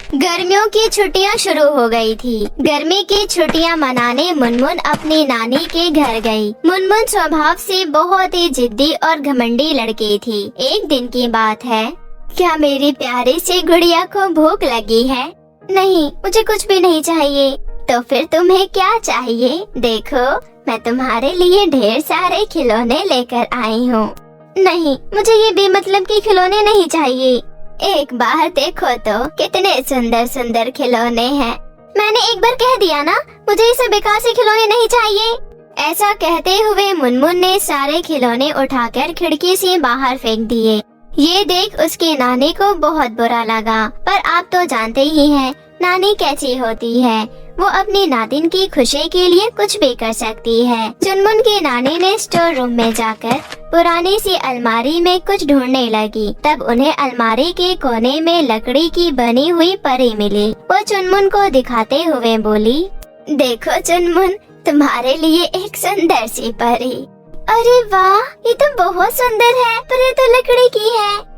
गर्मियों की छुट्टियां शुरू हो गई थी। गर्मी की छुट्टियां मनाने मुनमुन अपनी नानी के घर गई। मुनमुन स्वभाव से बहुत ही जिद्दी और घमंडी लड़की थी। एक दिन की बात है, क्या मेरी प्यारी सी गुड़िया को भूख लगी है? नहीं, मुझे कुछ भी नहीं चाहिए। तो फिर तुम्हें क्या चाहिए? देखो, मैं तुम्हारे लिए ढेर सारे खिलौने लेकर आई हूँ। नहीं, मुझे ये बेमतलब के खिलौने नहीं चाहिए। एक बार देखो तो कितने सुंदर सुंदर खिलौने हैं। मैंने एक बार कह दिया ना, मुझे ये सब बेकार से खिलौने नहीं चाहिए। ऐसा कहते हुए मुनमुन ने सारे खिलौने उठाकर खिड़की से बाहर फेंक दिए। ये देख उसकी नानी को बहुत बुरा लगा, पर आप तो जानते ही हैं नानी कैसी होती है। वो अपनी नातिन की खुशी के लिए कुछ भी कर सकती है। चुनमुन की नानी ने स्टोर रूम में जाकर पुरानी सी अलमारी में कुछ ढूंढने लगी। तब उन्हें अलमारी के कोने में लकड़ी की बनी हुई परी मिली। वो चुनमुन को दिखाते हुए बोली, देखो चुनमुन, तुम्हारे लिए एक सुंदर सी परी। अरे वाह, ये तो बहुत सुंदर है, पर ये तो लकड़ी की है।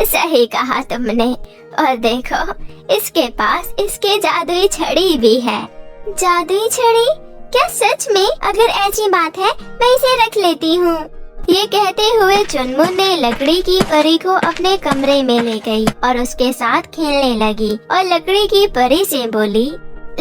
सही कहा तुमने। और देखो, इसके पास इसके जादुई छड़ी भी है। जादुई छड़ी? क्या सच में? अगर ऐसी बात है, मैं इसे रख लेती हूँ। ये कहते हुए चुनमुन ने लकड़ी की परी को अपने कमरे में ले गई और उसके साथ खेलने लगी और लकड़ी की परी से बोली,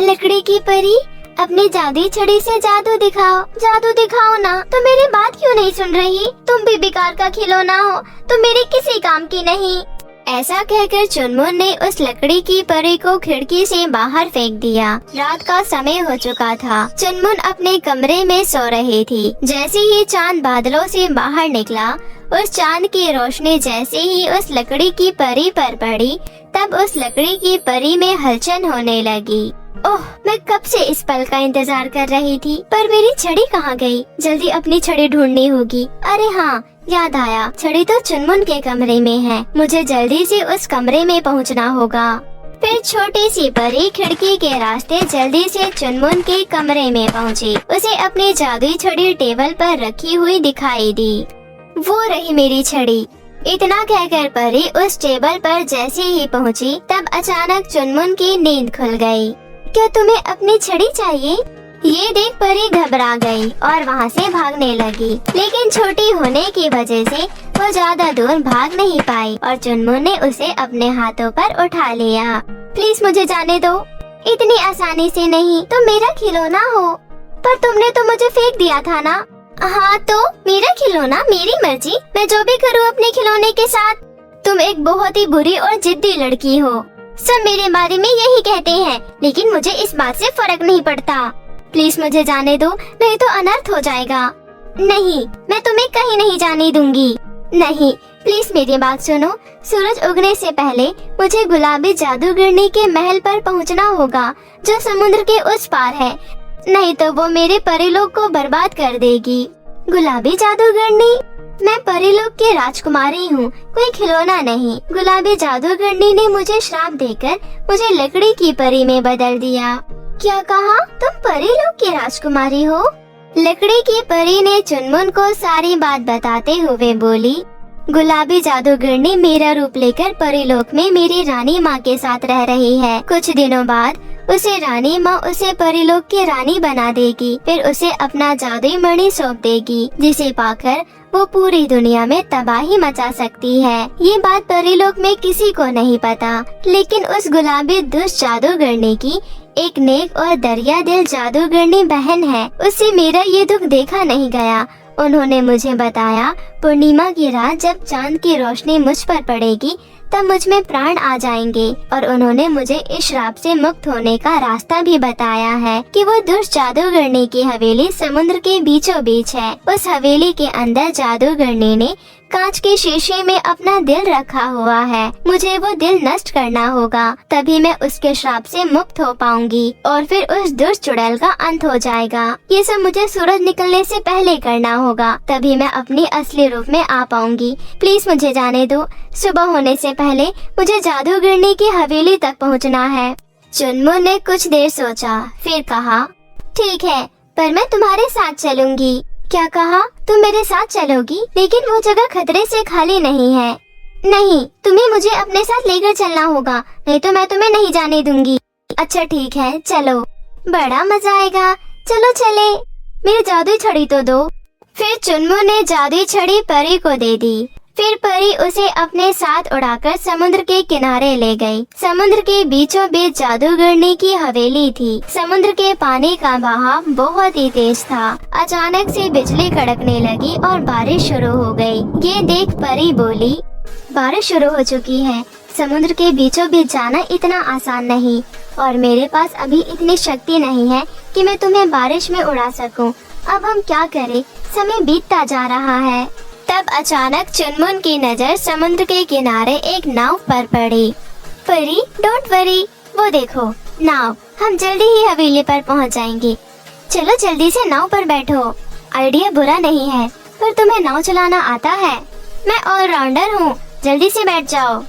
लकड़ी की परी, अपनी जादुई छड़ी से जादू दिखाओ ना। तो मेरी बात क्यों नहीं सुन रही? तुम भी बेकार का खिलौना हो, तुम मेरे किसी काम की नहीं। ऐसा कहकर चुनमुन ने उस लकड़ी की परी को खिड़की से बाहर फेंक दिया। रात का समय हो चुका था। चुनमुन अपने कमरे में सो रही थी। जैसे ही चांद बादलों से बाहर निकला, उस चांद की रोशनी जैसे ही उस लकड़ी की परी पर पड़ी, तब उस लकड़ी की परी में हलचल होने लगी। ओह, मैं कब से इस पल का इंतजार कर रही थी, पर मेरी छड़ी कहाँ गई? जल्दी अपनी छड़ी ढूंढनी होगी। अरे हाँ, याद आया, छड़ी तो चुनमुन के कमरे में है। मुझे जल्दी से उस कमरे में पहुँचना होगा। फिर छोटी सी परी खिड़की के रास्ते जल्दी से चुनमुन के कमरे में पहुँची। उसे अपनी जादुई छड़ी टेबल पर रखी हुई दिखाई दी। वो रही मेरी छड़ी। इतना कहकर परी उस टेबल पर जैसे ही पहुँची, तब अचानक चुनमुन की नींद खुल गई। क्या तुम्हें अपनी छड़ी चाहिए? ये देख परी घबरा गई और वहाँ से भागने लगी, लेकिन छोटी होने की वजह से वो ज्यादा दूर भाग नहीं पाई और चुनमुन ने उसे अपने हाथों पर उठा लिया। प्लीज मुझे जाने दो। इतनी आसानी से नहीं, तुम मेरा खिलौना हो। पर तुमने तो मुझे फेंक दिया था ना। हाँ तो मेरा खिलौना, मेरी मर्जी, मैं जो भी करूँ अपने खिलौने के साथ। तुम एक बहुत ही बुरी और जिद्दी लड़की हो। सब मेरे बारे में यही कहते हैं, लेकिन मुझे इस बात से फर्क नहीं पड़ता। प्लीज मुझे जाने दो, नहीं तो अनर्थ हो जाएगा। नहीं, मैं तुम्हें कहीं नहीं जाने दूंगी। नहीं, प्लीज मेरी बात सुनो। सूरज उगने से पहले मुझे गुलाबी जादूगरनी के महल पर पहुंचना होगा, जो समुद्र के उस पार है। नहीं तो वो मेरे परिलोक को बर्बाद कर देगी। गुलाबी जादूगरनी? मैं परिलोक की राजकुमारी हूँ, कोई खिलौना नहीं। गुलाबी जादूगरनी ने मुझे श्राप देकर मुझे लकड़ी की परी में बदल दिया। क्या कहा? तुम परिलोक की राजकुमारी हो? लकड़ी की परी ने चुनमुन को सारी बात बताते हुए बोली, गुलाबी जादूगरनी मेरा रूप लेकर परिलोक में मेरी रानी माँ के साथ रह रही है। कुछ दिनों बाद उसे रानी माँ उसे परिलोक की रानी बना देगी। फिर उसे अपना जादुई मणि सौंप देगी, जिसे पाकर वो पूरी दुनिया में तबाही मचा सकती है। ये बात परिलोक में किसी को नहीं पता, लेकिन उस गुलाबी दुष्ट जादूगरनी की एक नेक और दरिया दिल जादूगरनी बहन है। उससे मेरा ये दुख देखा नहीं गया। उन्होंने मुझे बताया, पूर्णिमा की रात जब चांद की रोशनी मुझ पर पड़ेगी, तब मुझ में प्राण आ जाएंगे। और उन्होंने मुझे इस श्राप से मुक्त होने का रास्ता भी बताया है कि वो दुष्ट जादूगरनी की हवेली समुद्र के बीचों बीच है। उस हवेली के अंदर जादूगरनी ने कांच के शीशे में अपना दिल रखा हुआ है। मुझे वो दिल नष्ट करना होगा, तभी मैं उसके श्राप से मुक्त हो पाऊंगी और फिर उस दुष्ट चुड़ैल का अंत हो जाएगा। ये सब मुझे सूरज निकलने से पहले करना होगा, तभी मैं अपनी असली रूप में आ पाऊंगी। प्लीज मुझे जाने दो। सुबह होने से पहले मुझे जादूगरनी की हवेली तक पहुंचना है। चुनमुन ने कुछ देर सोचा, फिर कहा, ठीक है, पर मैं तुम्हारे साथ चलूंगी। क्या कहा? तुम मेरे साथ चलोगी? लेकिन वो जगह खतरे से खाली नहीं है। नहीं, तुम्हें मुझे अपने साथ लेकर चलना होगा, नहीं तो मैं तुम्हें नहीं जाने दूंगी। अच्छा ठीक है, चलो, बड़ा मजा आएगा, चलो चले। मेरी जादुई छड़ी तो दो। फिर चुनमुन ने जादुई छड़ी परी को दे दी। फिर परी उसे अपने साथ उड़ाकर समुद्र के किनारे ले गई। समुद्र के बीचों बीच जादूगरनी की हवेली थी। समुद्र के पानी का बहाव बहुत ही तेज था। अचानक से बिजली कड़कने लगी और बारिश शुरू हो गई। ये देख परी बोली, बारिश शुरू हो चुकी है। समुद्र के बीचों बीच जाना इतना आसान नहीं और मेरे पास अभी इतनी शक्ति नहीं है कि मैं तुम्हें बारिश में उड़ा सकूं। अब हम क्या करें? समय बीतता जा रहा है। तब अचानक चुनमुन की नजर समुद्र के किनारे एक नाव पर पड़ी। परी, डोंट वरी, वो देखो नाव, हम जल्दी ही हवेली पर पहुंच जाएंगे। चलो जल्दी से नाव पर बैठो। आइडिया बुरा नहीं है, पर तुम्हें नाव चलाना आता है? मैं ऑलराउंडर हूँ, जल्दी से बैठ जाओ।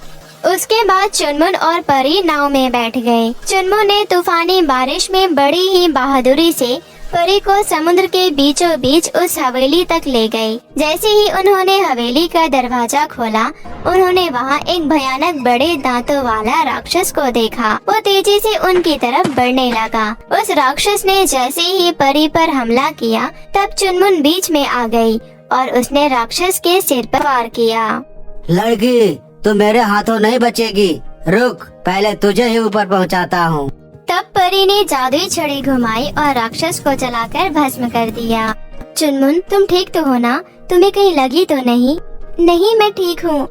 उसके बाद चुनमुन और परी नाव में बैठ गए। चुनमुन ने तूफानी बारिश में बड़ी ही बहादुरी से परी को समुद्र के बीचों बीच उस हवेली तक ले गई। जैसे ही उन्होंने हवेली का दरवाजा खोला, उन्होंने वहाँ एक भयानक बड़े दांतों वाला राक्षस को देखा। वो तेजी से उनकी तरफ बढ़ने लगा। उस राक्षस ने जैसे ही परी पर हमला किया, तब चुनमुन बीच में आ गई और उसने राक्षस के सिर पर वार किया। लड़की, तू मेरे हाथों नहीं बचेगी। रुक, पहले तुझे ही ऊपर पहुंचाता हूँ। तब परी ने जादुई छड़ी घुमाई और राक्षस को जलाकर भस्म कर दिया। चुनमुन, तुम ठीक तो हो ना? तुम्हें कहीं लगी तो नहीं? नहीं, मैं ठीक हूँ।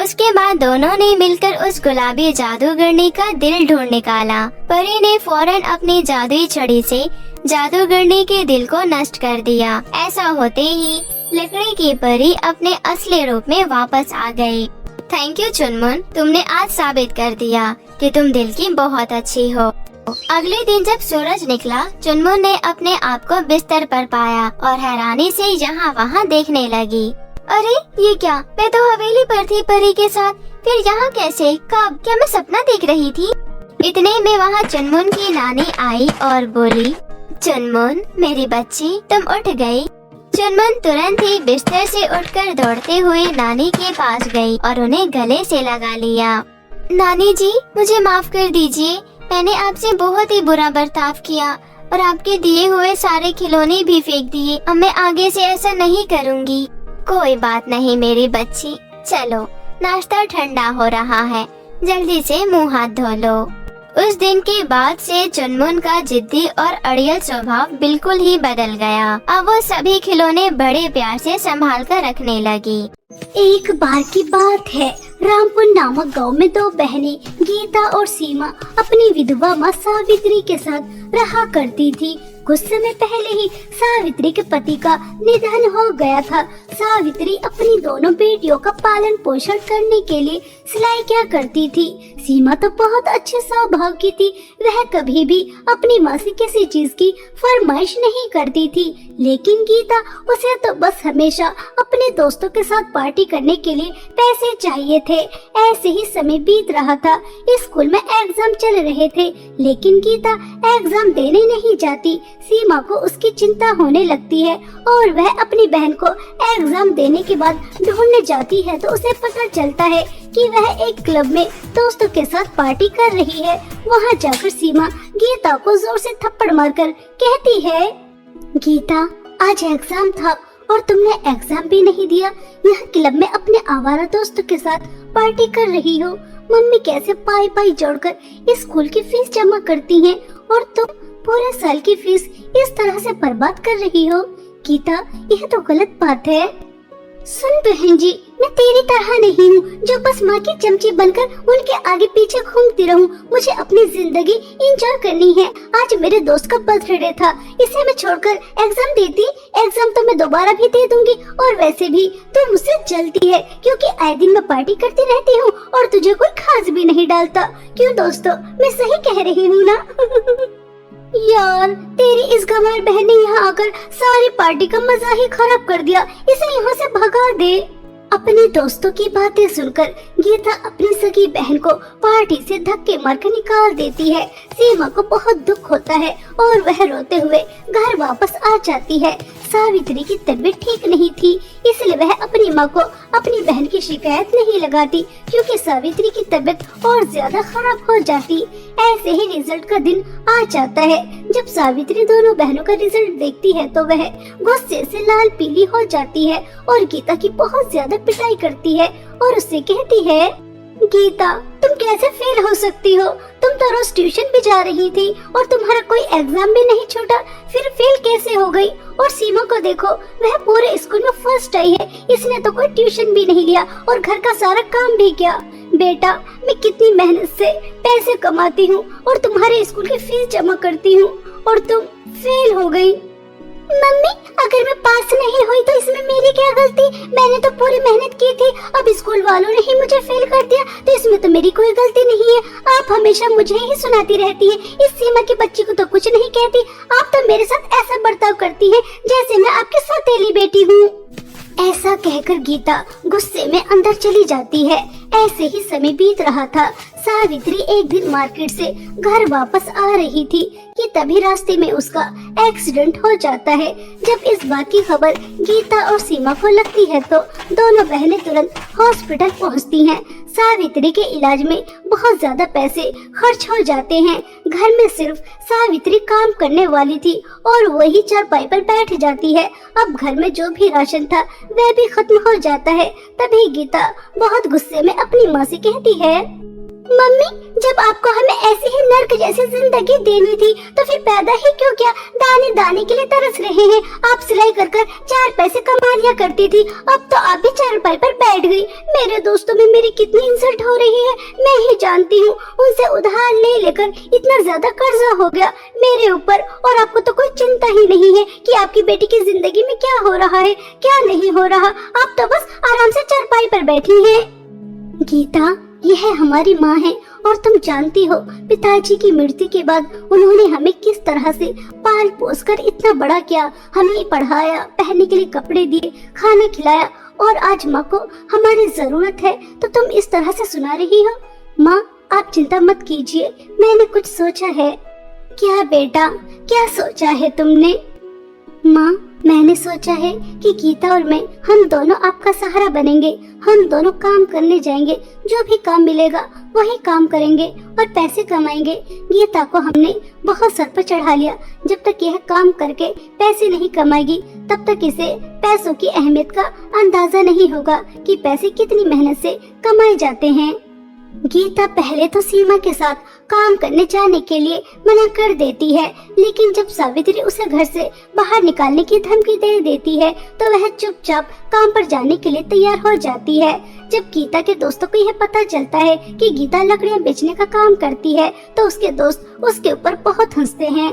उसके बाद दोनों ने मिलकर उस गुलाबी जादूगरनी का दिल ढूंढ निकाला। परी ने फौरन अपनी जादुई छड़ी से जादूगरनी के दिल को नष्ट कर दिया। ऐसा होते ही लकड़ी की परी अपने असली रूप में वापस आ गई। थैंक यू चुनमुन, तुमने आज साबित कर दिया कि तुम दिल की बहुत अच्छी हो। अगले दिन जब सूरज निकला, चुनमुन ने अपने आप को बिस्तर पर पाया और हैरानी से यहाँ वहाँ देखने लगी। अरे ये क्या? मैं तो हवेली पर थी परी के साथ, फिर यहाँ कैसे? कब? क्या मैं सपना देख रही थी? इतने में वहाँ चुनमुन की नानी आई और बोली, चुनमुन मेरी बच्ची, तुम उठ गई। चुनमुन तुरंत ही बिस्तर से उठकर दौड़ते हुए नानी के पास गई और उन्हें गले से लगा लिया। नानी जी, मुझे माफ कर दीजिए, मैंने आपसे बहुत ही बुरा बर्ताव किया और आपके दिए हुए सारे खिलौने भी फेंक दिए। अब मैं आगे से ऐसा नहीं करूँगी। कोई बात नहीं मेरी बच्ची, चलो नाश्ता ठंडा हो रहा है, जल्दी से मुँह हाथ धो लो। उस दिन के बाद से चुनमुन का जिद्दी और अड़ियल स्वभाव बिल्कुल ही बदल गया। अब वो सभी खिलौने बड़े प्यार से संभाल कर रखने लगी। एक बार की बात है, रामपुर नामक गांव में दो बहनें गीता और सीमा अपनी विधवा माँ सावित्री के साथ रहा करती थी। कुछ समय पहले ही सावित्री के पति का निधन हो गया था। सावित्री अपनी दोनों बेटियों का पालन पोषण करने के लिए सिलाई क्या करती थी। सीमा तो बहुत अच्छे स्वभाव की थी, वह कभी भी अपनी माँ से किसी चीज की फरमाइश नहीं करती थी। लेकिन गीता, उसे तो बस हमेशा अपने दोस्तों के साथ पार्टी करने के लिए पैसे चाहिए थे। ऐसे ही समय बीत रहा था। स्कूल में एग्जाम चल रहे थे, लेकिन गीता एग्जाम देने नहीं जाती। सीमा को उसकी चिंता होने लगती है और वह अपनी बहन को एग्जाम देने के बाद ढूंढने जाती है तो उसे पता चलता है कि वह एक क्लब में दोस्तों के साथ पार्टी कर रही है। वहां जाकर सीमा गीता को जोर से थप्पड़ मारकर कहती है, गीता, आज एग्जाम था और तुमने एग्जाम भी नहीं दिया। यह क्लब में अपने आवारा दोस्तों के साथ पार्टी कर रही हो। मम्मी कैसे पाई पाई जोड़कर स्कूल की फीस जमा करती हैं और तुम पूरे साल की फीस इस तरह से बर्बाद कर रही हो। गीता, यह तो गलत बात है। सुन बहन जी, मैं तेरी तरह नहीं हूँ जो बस माँ की चमची बनकर उनके आगे पीछे घूमती रहूँ। मुझे अपनी जिंदगी एंजॉय करनी है। आज मेरे दोस्त का बर्थडे था, इसे मैं छोड़कर एग्जाम देती। एग्जाम तो मैं दोबारा भी दे दूंगी और वैसे भी तू मुझसे जलती है क्योंकि आए दिन मैं पार्टी करती रहती हूँ और तुझे कोई खास भी नहीं डालता। क्यों दोस्तों, मैं सही कह रही हूँ ना? यार, तेरी इस गंवार बहन ने यहाँ आकर सारी पार्टी का मजा ही खराब कर दिया। इसे यहाँ से भगा दे। अपने दोस्तों की बातें सुनकर गीता अपनी सगी बहन को पार्टी से धक्के मारकर निकाल देती है। सीमा को बहुत दुख होता है और वह रोते हुए घर वापस आ जाती है। सावित्री की तबीयत ठीक नहीं थी, इसलिए वह अपनी माँ को अपनी बहन की शिकायत नहीं लगाती, क्योंकि सावित्री की तबीयत और ज्यादा खराब हो जाती। ऐसे ही रिजल्ट का दिन आ जाता है। जब सावित्री दोनों बहनों का रिजल्ट देखती है तो वह गुस्से से लाल पीली हो जाती है और गीता की बहुत ज्यादा पिटाई करती है और उससे कहती है, गीता तुम कैसे फेल हो सकती हो? तुम तो रोज ट्यूशन भी जा रही थी और तुम्हारा कोई एग्जाम भी नहीं छूटा, फिर फेल कैसे हो गई? और सीमा को देखो, वह पूरे स्कूल में फर्स्ट आई है, इसने तो कोई ट्यूशन भी नहीं लिया और घर का सारा काम भी किया। बेटा मैं कितनी मेहनत से पैसे कमाती हूँ और तुम्हारे स्कूल की फीस जमा करती हूँ और तुम फेल हो गई। मम्मी अगर मैं पास नहीं हुई तो इसमें मेरी क्या गलती? मैंने तो पूरी मेहनत की थी, अब स्कूल वालों ने ही मुझे फेल कर दिया तो इसमें तो मेरी कोई गलती नहीं है। आप हमेशा मुझे ही सुनाती रहती है, इस सीमा की बच्ची को तो कुछ नहीं कहती। आप तो मेरे साथ ऐसा बर्ताव करती है जैसे मैं आपकी सौतेली बेटी हूँ। ऐसा कहकर गीता गुस्से में अंदर चली जाती है। ऐसे ही समय बीत रहा था। सावित्री एक दिन मार्केट से घर वापस आ रही थी कि तभी रास्ते में उसका एक्सीडेंट हो जाता है। जब इस बात की खबर गीता और सीमा को लगती है तो दोनों बहनें तुरंत हॉस्पिटल पहुंचती हैं। सावित्री के इलाज में बहुत ज्यादा पैसे खर्च हो जाते हैं। घर में सिर्फ सावित्री काम करने वाली थी और वही चारपाई पर बैठ जाती है। अब घर में जो भी राशन था वह भी खत्म हो जाता है। तभी गीता बहुत गुस्से में अपनी माँ से कहती है, मम्मी जब आपको हमें ऐसी ही नर्क जैसी जिंदगी देनी थी तो फिर पैदा ही क्यों किया? दाने दाने के लिए तरस रहे हैं। आप सिलाई कर कर 4 पैसे कमा लिया करती थी, अब तो आप भी चारपाई पर बैठ गई। मेरे दोस्तों में मेरी कितनी इंसल्ट हो रही है मैं ही जानती हूँ। उनसे उधार ले लेकर इतना ज्यादा कर्जा हो गया मेरे ऊपर और आपको तो कोई चिंता ही नहीं है कि आपकी बेटी की जिंदगी में क्या हो रहा है क्या नहीं हो रहा। आप तो बस आराम से चारपाई पर बैठी है। गीता यह हमारी माँ है और तुम जानती हो पिताजी की मृत्यु के बाद उन्होंने हमें किस तरह से पाल पोस कर इतना बड़ा किया, हमें पढ़ाया, पहनने के लिए कपड़े दिए, खाना खिलाया और आज माँ को हमारी जरूरत है तो तुम इस तरह से सुना रही हो। माँ आप चिंता मत कीजिए, मैंने कुछ सोचा है। क्या बेटा क्या सोचा है तुमने? माँ मैंने सोचा है कि गीता और मैं हम दोनों आपका सहारा बनेंगे। हम दोनों काम करने जाएंगे, जो भी काम मिलेगा वही काम करेंगे और पैसे कमाएंगे। गीता को हमने बहुत सर पर चढ़ा लिया। जब तक यह काम करके पैसे नहीं कमाएगी तब तक इसे पैसों की अहमियत का अंदाजा नहीं होगा कि पैसे कितनी मेहनत से कमाए जाते हैं। गीता पहले तो सीमा के साथ काम करने जाने के लिए मना कर देती है, लेकिन जब सावित्री उसे घर से बाहर निकालने की धमकी दे देती है तो वह चुपचाप काम पर जाने के लिए तैयार हो जाती है। जब गीता के दोस्तों को यह पता चलता है कि गीता लकड़ियां बेचने का काम करती है तो उसके दोस्त उसके ऊपर बहुत हंसते हैं।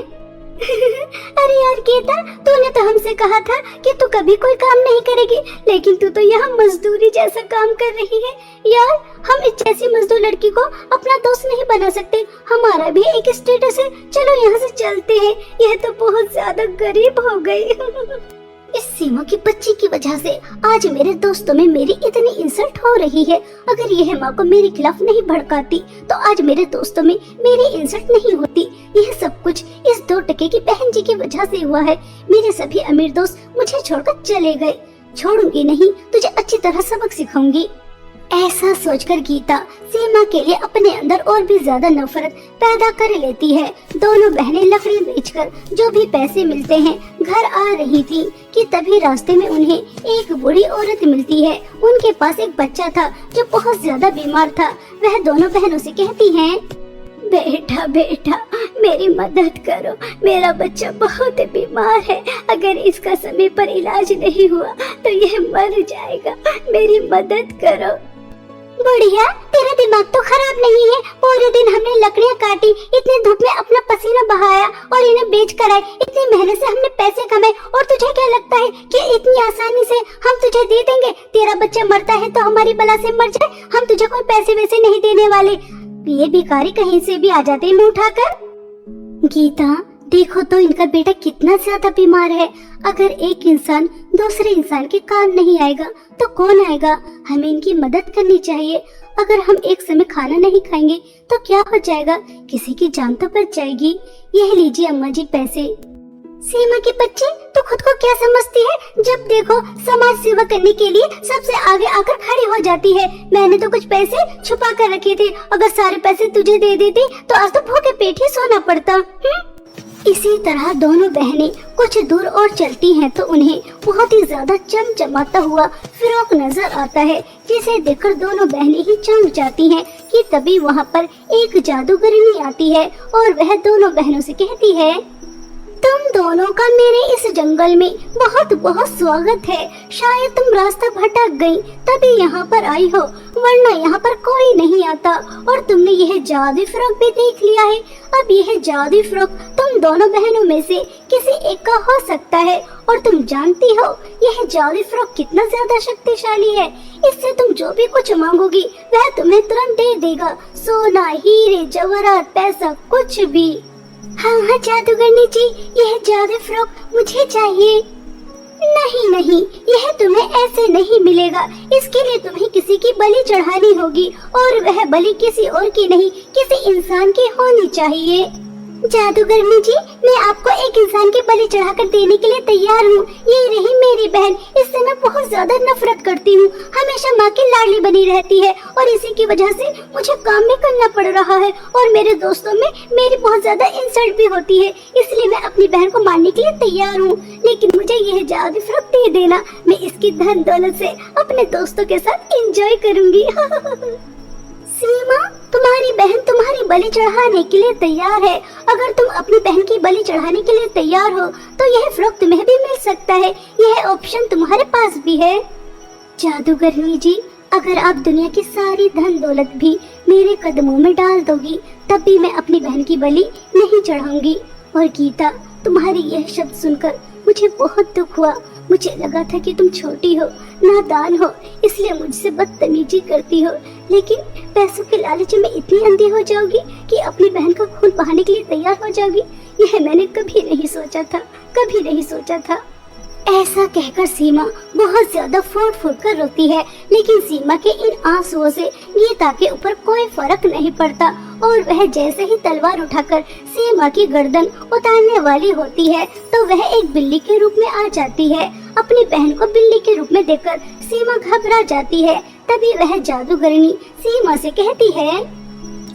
अरे यार गीता तूने तो हमसे कहा था कि तू कभी कोई काम नहीं करेगी, लेकिन तू तो यहाँ मजदूरी जैसा काम कर रही है। यार हम इस जैसी मजदूर लड़की को अपना दोस्त नहीं बना सकते, हमारा भी एक स्टेटस है। चलो यहाँ से चलते हैं, यह तो बहुत ज्यादा गरीब हो गई। इस सीमा की बच्ची की वजह से आज मेरे दोस्तों में मेरी इतनी इंसल्ट हो रही है। अगर यह माँ को मेरे खिलाफ नहीं भड़काती तो आज मेरे दोस्तों में मेरी इंसल्ट नहीं होती। यह सब कुछ इस 2 टके की बहन जी की वजह से हुआ है। मेरे सभी अमीर दोस्त मुझे छोड़कर चले गए। छोड़ूंगी नहीं, तुझे अच्छी तरह सबक सिखाऊंगी। ऐसा सोचकर गीता सीमा के लिए अपने अंदर और भी ज्यादा नफरत पैदा कर लेती है। दोनों बहनें लकड़ी बेचकर जो भी पैसे मिलते हैं घर आ रही थी कि तभी रास्ते में उन्हें एक बूढ़ी औरत मिलती है। उनके पास एक बच्चा था जो बहुत ज्यादा बीमार था। वह दोनों बहनों से कहती हैं, बेटा बेटा मेरी मदद करो, मेरा बच्चा बहुत बीमार है। अगर इसका समय पर इलाज नहीं हुआ तो यह मर जाएगा, मेरी मदद करो। बुढ़िया तेरा दिमाग तो खराब नहीं है। पूरे दिन हमने लकड़ियाँ काटी, इतनी धूप में अपना पसीना बहाया और इन्हें बेच कर आए। इतनी मेहनत से हमने पैसे कमाए और तुझे क्या लगता है कि इतनी आसानी से हम तुझे दे देंगे? तेरा बच्चा मरता है तो हमारी बला से मर जाए, हम तुझे कोई पैसे वैसे नहीं देने वाले। ये भिखारी कहीं से भी आ जाते हैं मुंह उठाकर। गीता देखो तो इनका बेटा कितना ज्यादा बीमार है। अगर एक इंसान दूसरे इंसान के काम नहीं आएगा तो कौन आएगा? हमें इनकी मदद करनी चाहिए। अगर हम एक समय खाना नहीं खाएंगे तो क्या हो जाएगा, किसी की जान तो बच जाएगी। यह लीजिए अम्मा जी पैसे। सीमा के बच्चे, तो खुद को क्या समझती है? जब देखो समाज सेवा करने के लिए सबसे आगे आकर खड़ी हो जाती है। मैंने तो कुछ पैसे छुपा कर रखे थे, अगर सारे पैसे तुझे दे देती तो आज तो भूखे पेट ही सोना पड़ता। इसी तरह दोनों बहनें कुछ दूर और चलती हैं तो उन्हें बहुत ही ज्यादा चमचमाता हुआ फ्रॉक नजर आता है, जिसे देखकर दोनों बहनें ही चौंक जाती हैं कि तभी वहाँ पर एक जादूगरनी आती है और वह दोनों बहनों से कहती है, तुम दोनों का मेरे इस जंगल में बहुत बहुत स्वागत है। शायद तुम रास्ता भटक गई तभी यहाँ पर आई हो, वरना यहाँ पर कोई नहीं आता। और तुमने यह जादू फ्रॉक भी देख लिया है। अब यह जादू फ्रॉक तुम दोनों बहनों में से किसी एक का हो सकता है। और तुम जानती हो यह जादू फ्रॉक कितना ज्यादा शक्तिशाली है। इससे तुम जो भी कुछ मांगोगी वह तुम्हें तुरंत दे देगा, सोना, हीरे, जवाहरात, पैसा, कुछ भी। हाँ जादूगरनी जी, यह जादू फ्रॉक मुझे चाहिए। नहीं नहीं, यह तुम्हें ऐसे नहीं मिलेगा। इसके लिए तुम्हें किसी की बलि चढ़ानी होगी और वह बलि किसी और की नहीं, किसी इंसान की होनी चाहिए। जादूगरनी जी, मैं आपको एक इंसान की बलि चढ़ाकर देने के लिए तैयार हूँ। ये रही मेरी बहन, इससे मैं बहुत ज्यादा नफरत करती हूँ। हमेशा माँ की लाडली बनी रहती है और इसी की वजह से मुझे काम भी करना पड़ रहा है और मेरे दोस्तों में मेरी बहुत ज्यादा इंसल्ट भी होती है। इसलिए मैं अपनी बहन को मारने के लिए तैयार हूँ, लेकिन मुझे यह जादू फ्रॉक दे देना। मैं इसकी धन दौलत से अपने दोस्तों के साथ एंजॉय करूँगी। सीमा, तुम्हारी बहन तुम्हारी बलि चढ़ाने के लिए तैयार है। अगर तुम अपनी बहन की बलि चढ़ाने के लिए तैयार हो तो यह फ्रॉक तुम्हें भी मिल सकता है। यह ऑप्शन तुम्हारे पास भी है। जादूगरनी जी, अगर आप दुनिया की सारी धन दौलत भी मेरे कदमों में डाल दोगी तब भी मैं अपनी बहन की बलि नहीं चढ़ाऊंगी। और गीता, तुम्हारी यह शब्द सुनकर मुझे बहुत दुख हुआ। मुझे लगा था कि तुम छोटी हो, नादान हो, इसलिए मुझसे बदतमीजी करती हो, लेकिन पैसों के लालच में इतनी अंधी हो जाओगी कि अपनी बहन का खून बहाने के लिए तैयार हो जाओगी। यह मैंने कभी नहीं सोचा था, कभी नहीं सोचा था। ऐसा कहकर सीमा बहुत ज्यादा फूट फूट कर रोती है, लेकिन सीमा के इन आंसुओं से गीता के ऊपर कोई फर्क नहीं पड़ता और वह जैसे ही तलवार उठाकर सीमा की गर्दन उतारने वाली होती है तो वह एक बिल्ली के रूप में आ जाती है। अपनी बहन को बिल्ली के रूप में देखकर सीमा घबरा जाती है। तभी वह जादूगरनी सीमा से कहती है,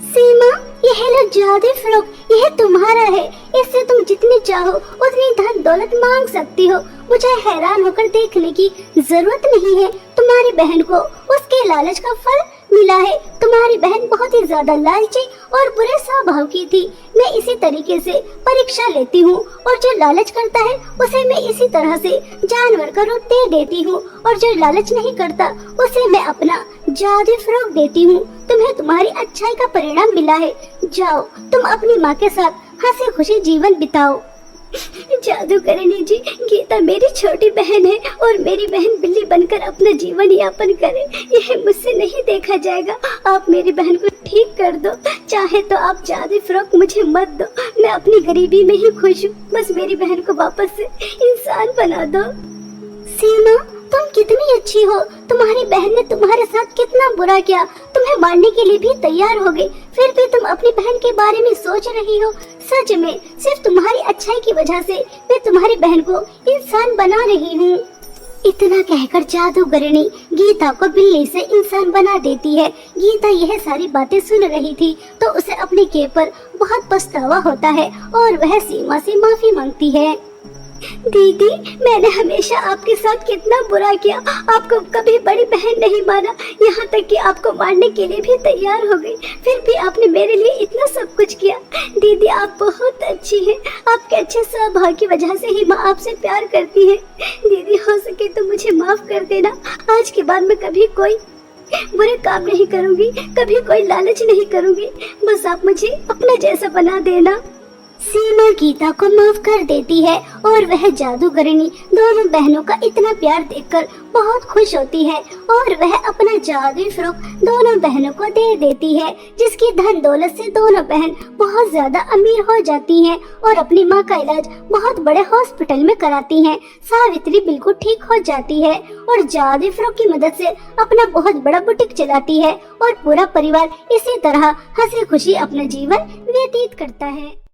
सीमा, यह लो जादू फ्रॉक, यह तुम्हारा है। इससे तुम जितनी चाहो उतनी धन दौलत मांग सकती हो। मुझे हैरान होकर देखने की जरूरत नहीं है। तुम्हारी बहन को उसके लालच का फल मिला है। तुम्हारी बहन बहुत ही ज्यादा लालची और बुरे स्वभाव की थी। मैं इसी तरीके से परीक्षा लेती हूँ और जो लालच करता है उसे मैं इसी तरह से जानवर का रूप दे देती हूँ और जो लालच नहीं करता उसे मैं अपना जादू फ्रॉक देती हूँ। तुम्हें तुम्हारी अच्छाई का परिणाम मिला है। जाओ, तुम अपनी माँ के साथ हंसी खुशी जीवन बिताओ। जादूगरनी जी, गीता मेरी छोटी बहन है और मेरी बहन बिल्ली बनकर अपना जीवन यापन करे, यह मुझसे नहीं देखा जाएगा। आप मेरी बहन को ठीक कर दो। चाहे तो आप जादू फ्रॉक मुझे मत दो, मैं अपनी गरीबी में ही खुश हूँ। बस मेरी बहन को वापस से इंसान बना दो। सीमा, तुम कितनी अच्छी हो। तुम्हारी बहन ने तुम्हारे साथ कितना बुरा किया, तुम्हें मारने के लिए भी तैयार हो गई, फिर भी तुम अपनी बहन के बारे में सोच रही हो। सच में सिर्फ तुम्हारी अच्छाई की वजह से मैं तुम्हारी बहन को इंसान बना रही हूँ। इतना कहकर जादूगरनी गीता को बिल्ली से इंसान बना देती है। गीता यह सारी बातें सुन रही थी तो उसे अपने किए पर बहुत पछतावा होता है और वह सीमा से माफी मांगती है। दीदी, मैंने हमेशा आपके साथ कितना बुरा किया। आपको कभी बड़ी बहन नहीं माना, यहाँ तक कि आपको मारने के लिए भी तैयार हो गई, फिर भी आपने मेरे लिए इतना सब कुछ किया। दीदी, आप बहुत अच्छी हैं। आपके अच्छे स्वभाव की वजह से ही माँ आपसे प्यार करती है। दीदी, हो सके तो मुझे माफ कर देना। आज के बाद मैं कभी कोई बुरे काम नहीं करूँगी, कभी कोई लालच नहीं करूँगी। बस आप मुझे अपना जैसा बना देना। सीमा गीता को माफ कर देती है और वह जादूगरनी दोनों बहनों का इतना प्यार देखकर बहुत खुश होती है और वह अपना जादुई फ्रॉक दोनों बहनों को दे देती है, जिसकी धन दौलत से दोनों बहन बहुत ज्यादा अमीर हो जाती हैं और अपनी माँ का इलाज बहुत बड़े हॉस्पिटल में कराती हैं। सावित्री बिल्कुल ठीक हो जाती है और जादुई फ्रॉक की मदद से अपना बहुत बड़ा बुटीक चलाती है और पूरा परिवार इसी तरह हंसी खुशी अपना जीवन व्यतीत करता है।